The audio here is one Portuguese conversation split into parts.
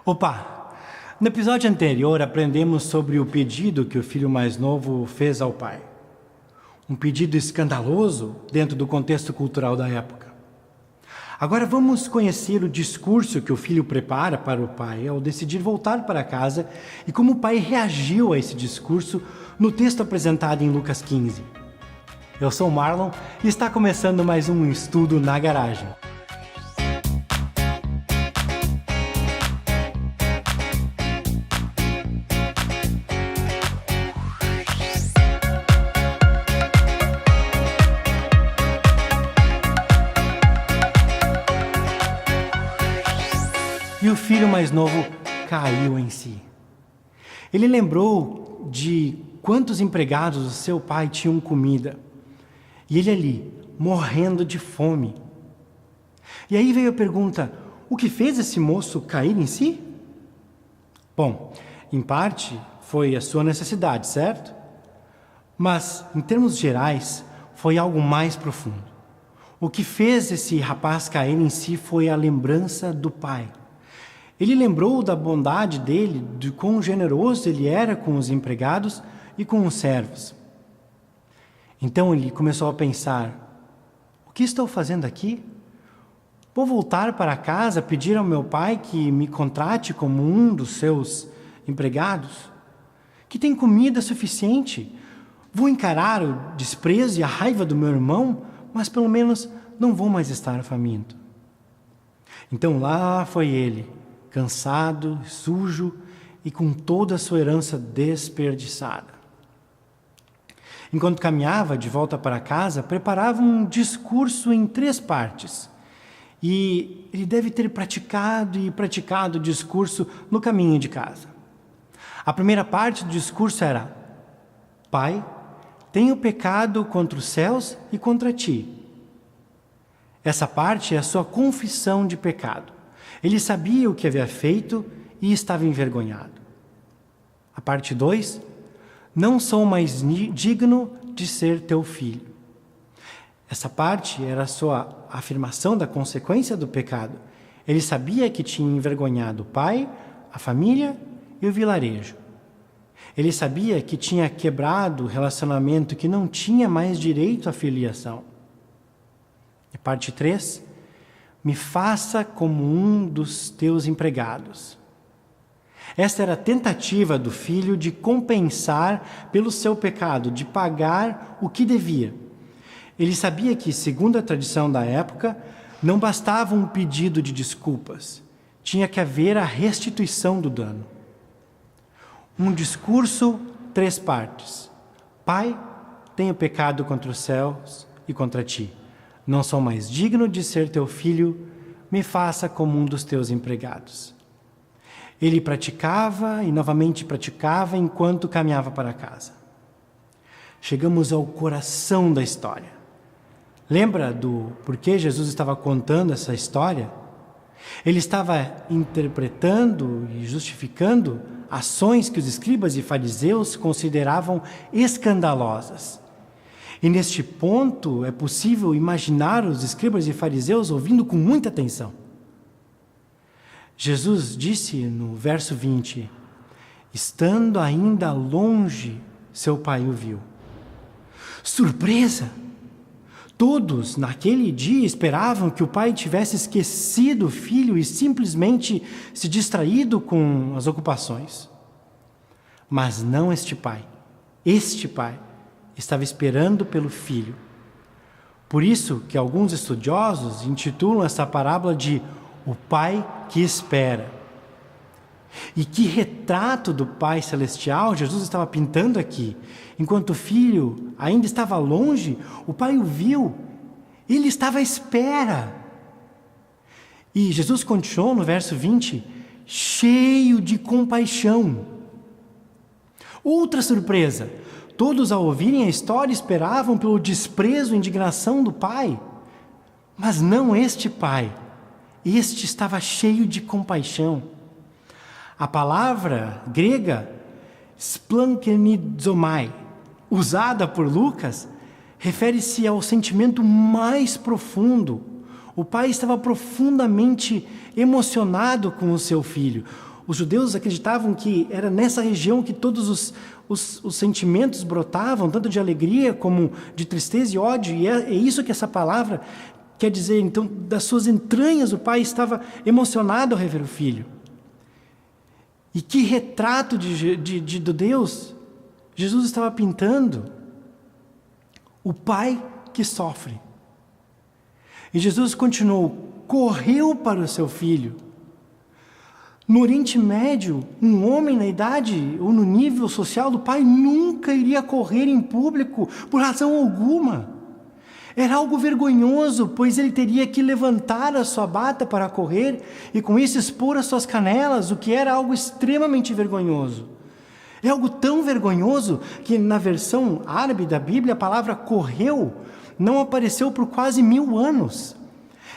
Opa! No episódio anterior aprendemos sobre o pedido que o filho mais novo fez ao pai. Um pedido escandaloso dentro do contexto cultural da época. Agora vamos conhecer o discurso que o filho prepara para o pai ao decidir voltar para casa e como o pai reagiu a esse discurso no texto apresentado em Lucas 15. Eu sou o Marlon e está começando mais um estudo na garagem. E o filho mais novo caiu em si. Ele lembrou de quantos empregados o seu pai tinham comida. E ele ali, morrendo de fome. E aí veio a pergunta, o que fez esse moço cair em si? Bom, em parte foi a sua necessidade, certo? Mas, em termos gerais, foi algo mais profundo. O que fez esse rapaz cair em si foi a lembrança do pai. Ele lembrou da bondade dele, de quão generoso ele era com os empregados e com os servos. Então ele começou a pensar, o que estou fazendo aqui? Vou voltar para casa, pedir ao meu pai que me contrate como um dos seus empregados? Que tem comida suficiente? Vou encarar o desprezo e a raiva do meu irmão, mas pelo menos não vou mais estar faminto. Então lá foi ele, cansado, sujo e com toda a sua herança desperdiçada. Enquanto caminhava de volta para casa, preparava um discurso em 3 partes. E ele deve ter praticado o discurso no caminho de casa. A primeira parte do discurso era: Pai, tenho pecado contra os céus e contra ti. Essa parte é a sua confissão de pecado. Ele sabia o que havia feito e estava envergonhado. A parte 2, não sou mais digno de ser teu filho. Essa parte era a sua afirmação da consequência do pecado. Ele sabia que tinha envergonhado o pai, a família e o vilarejo. Ele sabia que tinha quebrado o relacionamento, que não tinha mais direito à filiação. E parte 3, me faça como um dos teus empregados. Esta era a tentativa do filho de compensar pelo seu pecado, de pagar o que devia. Ele sabia que, segundo a tradição da época, não bastava um pedido de desculpas. Tinha que haver a restituição do dano. Um discurso, 3 partes. Pai, tenho pecado contra os céus e contra ti. Não sou mais digno de ser teu filho, me faça como um dos teus empregados. Ele praticava e novamente praticava enquanto caminhava para casa. Chegamos ao coração da história. Lembra do porquê Jesus estava contando essa história? Ele estava interpretando e justificando ações que os escribas e fariseus consideravam escandalosas. E neste ponto é possível imaginar os escribas e fariseus ouvindo com muita atenção. Jesus disse no verso 20, estando ainda longe, seu pai o viu. Surpresa! Todos naquele dia esperavam que o pai tivesse esquecido o filho e simplesmente se distraído com as ocupações. Mas não este pai. Este pai estava esperando pelo filho. Por isso que alguns estudiosos intitulam essa parábola de o pai que espera. E que retrato do Pai Celestial Jesus estava pintando aqui. Enquanto o filho ainda estava longe, o pai o viu. Ele estava à espera. E Jesus continuou no verso 20, cheio de compaixão. Outra surpresa. Todos ao ouvirem a história esperavam pelo desprezo e indignação do pai. Mas não este pai. Este estava cheio de compaixão. A palavra grega splankenizomai, usada por Lucas, refere-se ao sentimento mais profundo. O pai estava profundamente emocionado com o seu filho. Os judeus acreditavam que era nessa região que todos os sentimentos brotavam, tanto de alegria como de tristeza e ódio. E é isso que essa palavra quer dizer. Então, das suas entranhas, o pai estava emocionado ao rever o filho. E que retrato do Deus Jesus estava pintando? O pai que sofre. E Jesus continuou, correu para o seu filho. No Oriente Médio, um homem na idade ou no nível social do pai nunca iria correr em público por razão alguma. Era algo vergonhoso, pois ele teria que levantar a sua bata para correr e com isso expor as suas canelas, o que era algo extremamente vergonhoso. É algo tão vergonhoso que na versão árabe da Bíblia a palavra correu não apareceu por quase 1000 anos.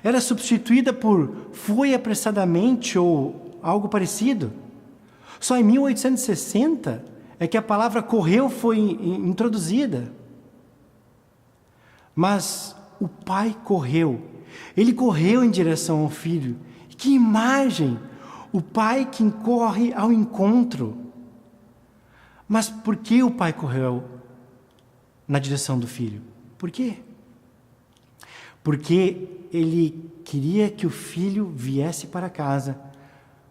Era substituída por foi apressadamente ou algo parecido. Só em 1860 é que a palavra correu foi introduzida. Mas o pai correu. Ele correu em direção ao filho. Que imagem! O pai que corre ao encontro. Mas por que o pai correu na direção do filho? Por quê? Porque ele queria que o filho viesse para casa,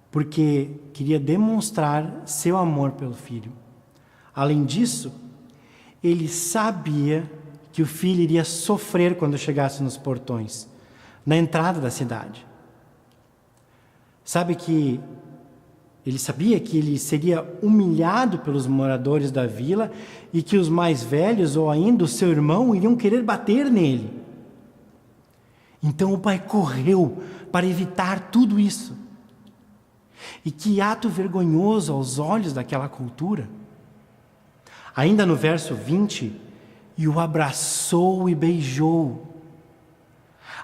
porque queria demonstrar seu amor pelo filho. Além disso, ele sabia que o filho iria sofrer quando chegasse nos portões, na entrada da cidade. Ele sabia que ele seria humilhado pelos moradores da vila e que os mais velhos ou ainda o seu irmão iriam querer bater nele. Então o pai correu para evitar tudo isso. E que ato vergonhoso aos olhos daquela cultura. Ainda no verso 20, e o abraçou e beijou.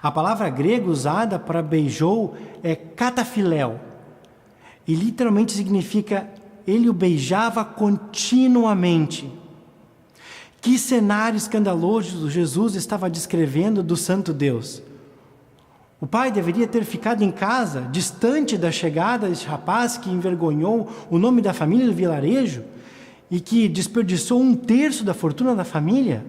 A palavra grega usada para beijou é katafiléu. E literalmente significa, ele o beijava continuamente. Que cenário escandaloso Jesus estava descrevendo do Santo Deus. O pai deveria ter ficado em casa, distante da chegada desse rapaz que envergonhou o nome da família do vilarejo e que desperdiçou 1/3 da fortuna da família.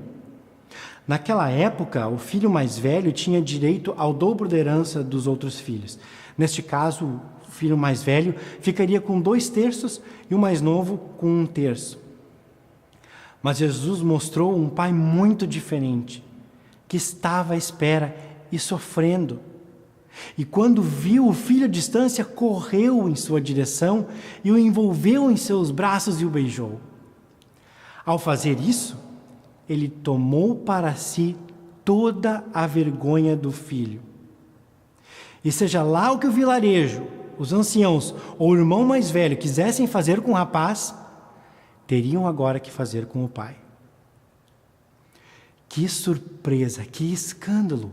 Naquela época, o filho mais velho tinha direito ao dobro da herança dos outros filhos. Neste caso, o filho mais velho ficaria com 2/3 e o mais novo com 1/3. Mas Jesus mostrou um pai muito diferente, que estava à espera e sofrendo. E quando viu o filho à distância, correu em sua direção e o envolveu em seus braços e o beijou. Ao fazer isso, ele tomou para si toda a vergonha do filho. E seja lá o que o vilarejo, os anciãos ou o irmão mais velho quisessem fazer com o rapaz, teriam agora que fazer com o pai. Que surpresa, que escândalo!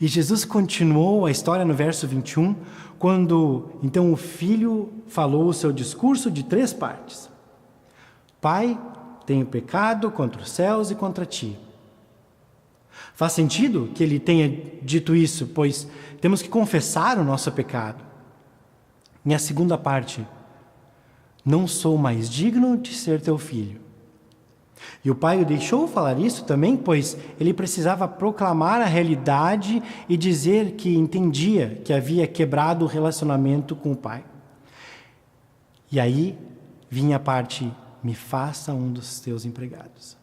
E Jesus continuou a história no verso 21, quando então o filho falou o seu discurso de 3 partes. Pai, tenho pecado contra os céus e contra ti. Faz sentido que ele tenha dito isso, pois temos que confessar o nosso pecado. E a segunda parte, não sou mais digno de ser teu filho. E o pai o deixou falar isso também, pois ele precisava proclamar a realidade e dizer que entendia que havia quebrado o relacionamento com o pai. E aí vinha a parte, me faça um dos teus empregados.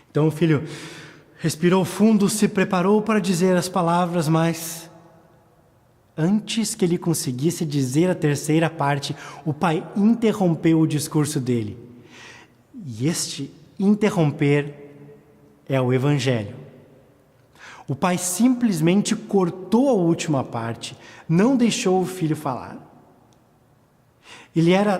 Então o filho respirou fundo, se preparou para dizer as palavras, mas antes que ele conseguisse dizer a terceira parte, o pai interrompeu o discurso dele. E este interromper é o Evangelho. O pai simplesmente cortou a última parte, não deixou o filho falar. Ele era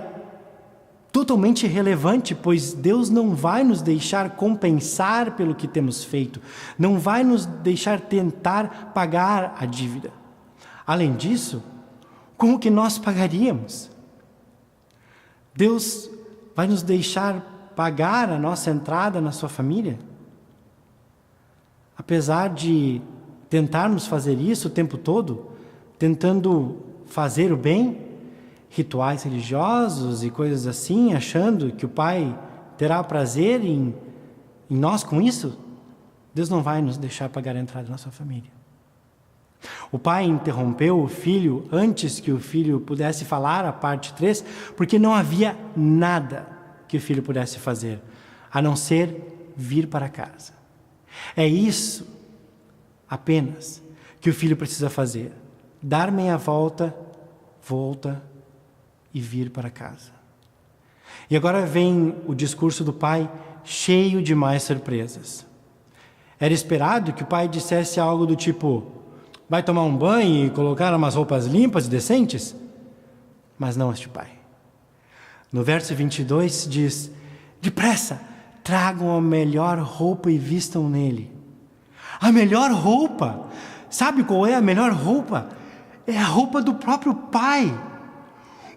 totalmente irrelevante, pois Deus não vai nos deixar compensar pelo que temos feito, não vai nos deixar tentar pagar a dívida. Além disso, como que nós pagaríamos? Deus vai nos deixar pagar a nossa entrada na sua família? Apesar de tentarmos fazer isso o tempo todo, tentando fazer o bem, rituais religiosos e coisas assim, achando que o Pai terá prazer em nós com isso, Deus não vai nos deixar pagar a entrada na sua família. O pai interrompeu o filho antes que o filho pudesse falar a parte 3, porque não havia nada que o filho pudesse fazer, a não ser vir para casa. É isso apenas que o filho precisa fazer: dar meia volta e vir para casa. E agora vem o discurso do pai, cheio de mais surpresas. Era esperado que o pai dissesse algo do tipo: vai tomar um banho e colocar umas roupas limpas e decentes? Mas não este pai. No verso 22 diz: depressa, tragam a melhor roupa e vistam nele. A melhor roupa! Sabe qual é a melhor roupa? É a roupa do próprio pai.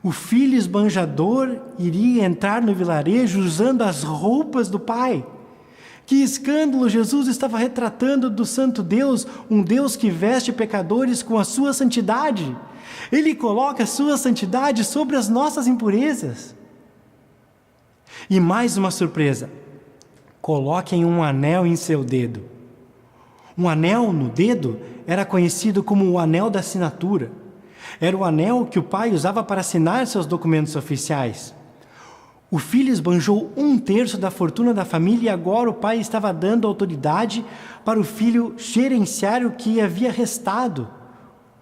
O filho esbanjador iria entrar no vilarejo usando as roupas do pai. Que escândalo! Jesus estava retratando do santo Deus, um Deus que veste pecadores com a sua santidade. Ele coloca a sua santidade sobre as nossas impurezas. E mais uma surpresa: coloquem um anel em seu dedo. Um anel no dedo era conhecido como o anel da assinatura. Era o anel que o pai usava para assinar seus documentos oficiais. O filho esbanjou 1/3 da fortuna da família e agora o pai estava dando autoridade para o filho gerenciar o que havia restado.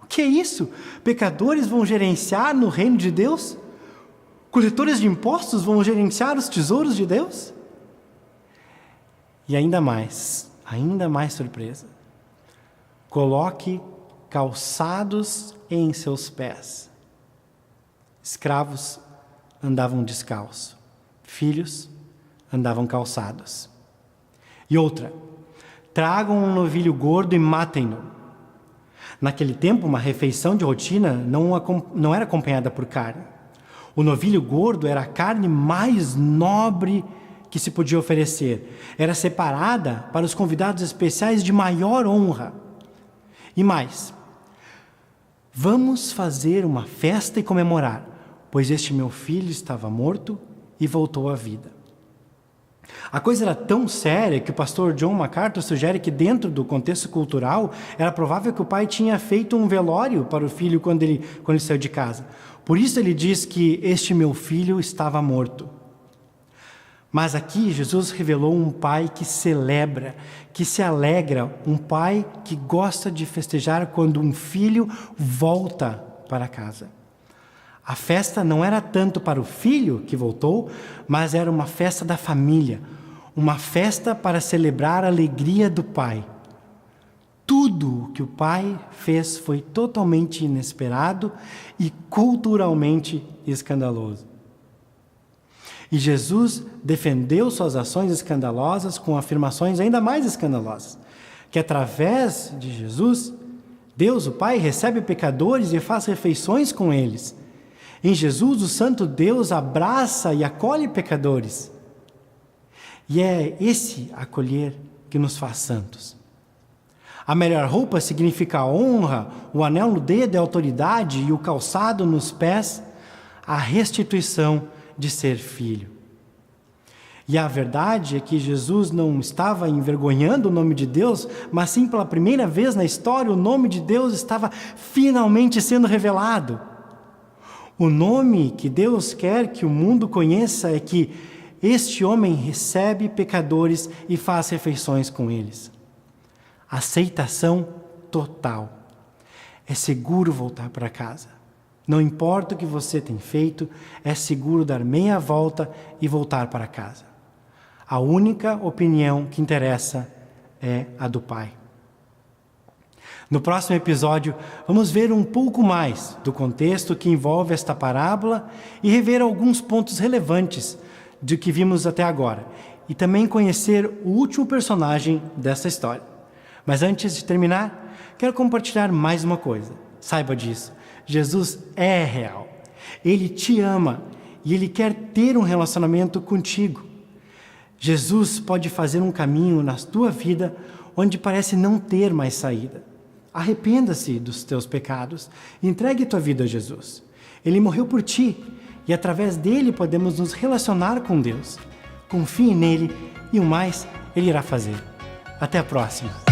O que é isso? Pecadores vão gerenciar no reino de Deus? Coletores de impostos vão gerenciar os tesouros de Deus? E ainda mais surpresa: coloque calçados em seus pés. Escravos andavam descalços, filhos andavam calçados. E outra: tragam um novilho gordo e matem-no. Naquele tempo, uma refeição de rotina não era acompanhada por carne. O novilho gordo era a carne mais nobre que se podia oferecer. Era separada para os convidados especiais de maior honra. E mais: vamos fazer uma festa e comemorar, pois este meu filho estava morto e voltou à vida. A coisa era tão séria que o pastor John MacArthur sugere que, dentro do contexto cultural, era provável que o pai tinha feito um velório para o filho quando ele saiu de casa. Por isso ele diz que este meu filho estava morto. Mas aqui Jesus revelou um pai que celebra, que se alegra, um pai que gosta de festejar quando um filho volta para casa. A festa não era tanto para o filho que voltou, mas era uma festa da família, uma festa para celebrar a alegria do pai. Tudo o que o pai fez foi totalmente inesperado e culturalmente escandaloso. E Jesus defendeu suas ações escandalosas com afirmações ainda mais escandalosas, que através de Jesus, Deus, o Pai, recebe pecadores e faz refeições com eles. Em Jesus, o Santo Deus abraça e acolhe pecadores. E é esse acolher que nos faz santos. A melhor roupa significa a honra, o anel no dedo é a autoridade e o calçado nos pés, a restituição de ser filho. E a verdade é que Jesus não estava envergonhando o nome de Deus, mas sim, pela primeira vez na história, o nome de Deus estava finalmente sendo revelado. O nome que Deus quer que o mundo conheça é que este homem recebe pecadores e faz refeições com eles. Aceitação total. É seguro voltar para casa. Não importa o que você tem feito, é seguro dar meia volta e voltar para casa. A única opinião que interessa é a do Pai. No próximo episódio, vamos ver um pouco mais do contexto que envolve esta parábola e rever alguns pontos relevantes do que vimos até agora, e também conhecer o último personagem dessa história. Mas antes de terminar, quero compartilhar mais uma coisa. Saiba disso. Jesus é real. Ele te ama e Ele quer ter um relacionamento contigo. Jesus pode fazer um caminho na tua vida onde parece não ter mais saída. Arrependa-se dos teus pecados e entregue tua vida a Jesus. Ele morreu por ti e através dele podemos nos relacionar com Deus. Confie nele e o mais ele irá fazer. Até a próxima!